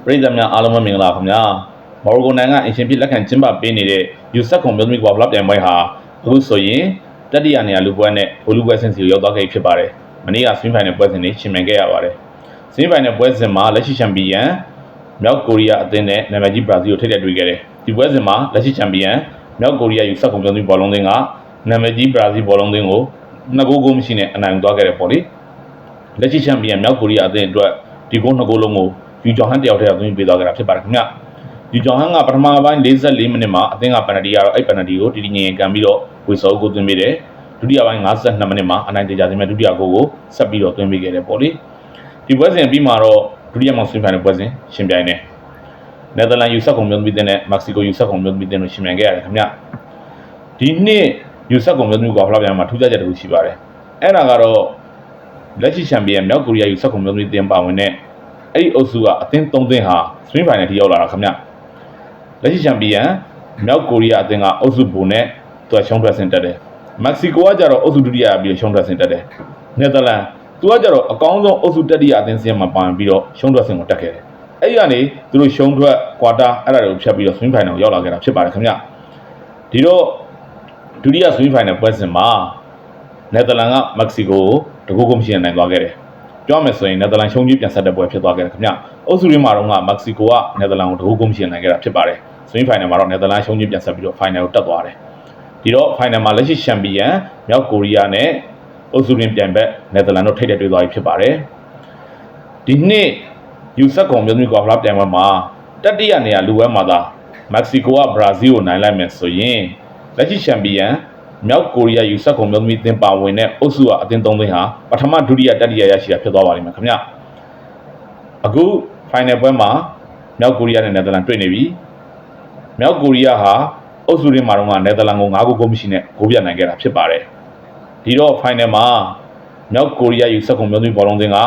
ပရိသတ်များအားလုံးပဲမင်္ဂလာခင်ဗျာမော်ရိုကိုနိုင်ငံအင်ရှင်ဖြစ်လက်ခံကျင်းပပေးနေတဲ့ယူဆက်ကွန်မျိုးသမီးကဘာဖလားပြိုင်ပွဲဟာအခုဆိုရင်တတိယနေရာလူပွဲနဲ့ဘိုလ်လူပွဲစဉ်စီကိုရောက်သွားခဲ့ဖြစ်ပါတယ်မနေ့ကစင်ဖိုင်နယ်ပွဲစဉ်တွေရှင်မြန်ခဲ့ရပါတယ်စင်ဖိုင်နယ်ပွဲစဉ်မှာလက်ရှိချန်ပီယံမြောက်ကိုရီးယားအသင်းနဲ့နာမည်ကြီးဘရာဇီးကိုထိပ်တိုက်တွေ့ခဲ့တယ်ဒီပွဲစဉ်မှာလက်ရှိချန်ပီယံမြောက်ကိုရီးယားယူဆက်ကွန်မျိုးသမီးဘောလုံးသင်းကနာမည်ကြီးဘရာဇီးဘောလုံးသင်းကို2ဂိုးမရှိနဲ့အနိုင်ယူသွားခဲ့တယ်ပေါ့လေလက်ရှိချန်ပီယံမြောက်ကိုရီးယားအသင်းအတွက်ဒီဂိုး2ဂိုးလုံးကိုယူဂျွန်ဟန်တယောက်တည်းအသွင်းပေးသွားခဲ့တာဖြစ်ပါတယ်ခင်ဗျယူဂျွန်ဟန်ကပထမပိုင်း44မိနစ်မှာအသင်းကပယ်နယ်တီကတော့အဲ့ပယ်နယ်တီကိုတီတီငင်ငင်ကန်ပြီးတော့ဝေဆောကိုသွင်းပေးတယ်ဒုတိယပိုင်း52မိနစ်မှာအနိုင်တကြစင်မဲ့ဒုတိယဂိုးကိုဆက်ပြီးတော့သွင်းပေးခဲ့တယ်ပေါ့လေဒီပွဲစဉ်ပြီးမှာတော့ဒုတိယမောင်စင်ဖိုင်နယ်ပွဲစဉ်ရှင်ပြိုင်တယ်နယ်သာလန်ယူဆက်ကွန်မျိုးသမီးနဲ့မက္ကဆီကိုယူဆက်ကွန်မျိုးသမီးတို့ရှင်ပြိုင်ခဲ့ရတယ်ခင်ဗျဒီနှစ်ယူဆက်ကွန်မျိုးသမီးကဖလားပြိုင်မှာထူးခြားချက်တစ်ခုရှိပါတယ်အဲ့ဒါကတော့လက်ရှိချန်ပီယံမြောက်ကိုရီးယားယူဆက်ကွန်မျိုးသမီးတင်ပါဝင်တဲ့အဲ့ဒီအုပ်စုကအသင်း3သင်းဟာစပင်းဖိုင်နယ်ထိရောက်လာတာခင်ဗျလက်ရှိချန်ပီယံမြောက်ကိုရီးယားအသင်းကအုပ်စုဘူနဲ့သူကရှုံးထွက်ဆင်တက်တယ်မက္ကဆီကိုကကြတော့အုပ်စုဒုတိယပြီးရှုံးထွက်ဆင်တက်တယ်နယ်သာလန်သူကကြတော့အကောင်းဆုံးအုပ်စုတတိယအသင်းစင်းမှာပါဝင်ပြီးတော့ရှုံးထွက်ဆင်ကိုတက်ခဲ့တယ်အဲ့ဒီကနေသူတို့ရှုံးထွက်ကွာတာအဲ့ဒါတွေကိုဖြတ်ပြီးတော့စပင်းဖိုင်နယ်ကိုရောက်လာခဲ့တာဖြစ်ပါတယ်ခင်ဗျဒီတော့ဒုတိယစပင်းဖိုင်နယ်ပွဲစဉ်မှာနယ်သာလန်ကမက္ကဆီကိုကိုတကူမရှိနိုင်သွားခဲ့တယ်ပြောမယ်ဆိုရင်နယ်သာလန်ရှုံးကြီးပြန်ဆက်တဲ့ပွဲဖြစ်သွားခဲ့တယ်ခင်ဗျအုပ်စုရင်းမှာတော့မက္ကဆီကိုကနယ်သာလန်ကိုတကူမရှိနိုင်ခဲ့တာဖြစ်ပါတယ်စပင်းဖိုင်နယ်မှာတော့နယ်သာလန်ရှုံးကြီးပြန်ဆက်ပြီးတော့ဖိုင်နယ်ကိုတက်သွားတယ်ဒီတော့ဖိုင်နယ်မှာလက်ရှိချန်ပီယံမြောက်ကိုရီးယားနဲ့အုပ်စုရင်းပြိုင်ဘက်နယ်သာလန်တို့ထိပ်တိုက်တွေ့သွားပြီဖြစ်ပါတယ်ဒီနှစ်ယူဆက်ကွန်မျိုးသမီးကဖလားပြိုင်ပွဲမှာတတိယနေရာလူပွဲမှာသာမက္ကဆီကိုကဘရာဇီးကိုနိုင်လိုက်မယ်ဆိုရင်လက်ရှိချန်ပီယံမြောက်ကိုရီးယားယူဆက်ကွန်မျိုးသမီးတင်ပါဝင်တဲ့အုပ်စုကအသင်း3သင်းဟာပထမဒုတိယတတိယရရှိတာဖြစ်သွားပါလိမ့်မယ်ခင်ဗျအခုဖိုင်နယ်ပွဲမှာမြောက်ကိုရီးယားနဲ့နယ်သာလန်တွေ့နေပြီမြောက်ကိုရီးယားဟာအုပ်စုရင်းမှာတော့နယ်သာလန်ကို9ဂိုးမရှိနဲ့ဂိုးပြတ်နိုင်ခဲ့တာဖြစ်ပါတယ်ဒီတော့ဖိုင်နယ်မှာမြောက်ကိုရီးယားယူဆက်ကွန်မျိုးသမီးဘောလုံးသင်းက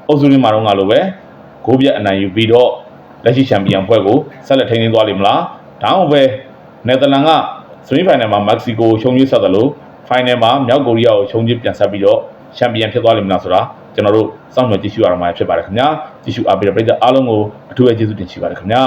အုပ်စုရင်းမှာတော့လို့ပဲဂိုးပြတ်အနိုင်ယူပြီးတော့လက်ရှိချန်ပီယံပွဲကိုဆက်လက်ထိန်းသိမ်းသွားလိမ့်မလားဒါမှမဟုတ်ပဲနယ်သာလန်ကစမီဖိုင်နယ်မှာမက္ကဆီကိုရှုံးကြီးဆက်တယ်လို့ဖိုင်နယ်မှာမြောက်ကိုရီးယားကိုရှုံးကြီးပြန်ဆက်ပြီးတော့ချန်ပီယံဖြစ်သွားလိမ့်မလားဆိုတာကျွန်တော်တို့စောင့်မျှော်ကြည့်ရှုရမှာဖြစ်ပါတယ်ခင်ဗျာကြည့်ရှုအားပေးတဲ့ပရိသတ်အားလုံးကိုအထူးပဲကျေးဇူးတင်ရှိပါတယ်ခင်ဗျာ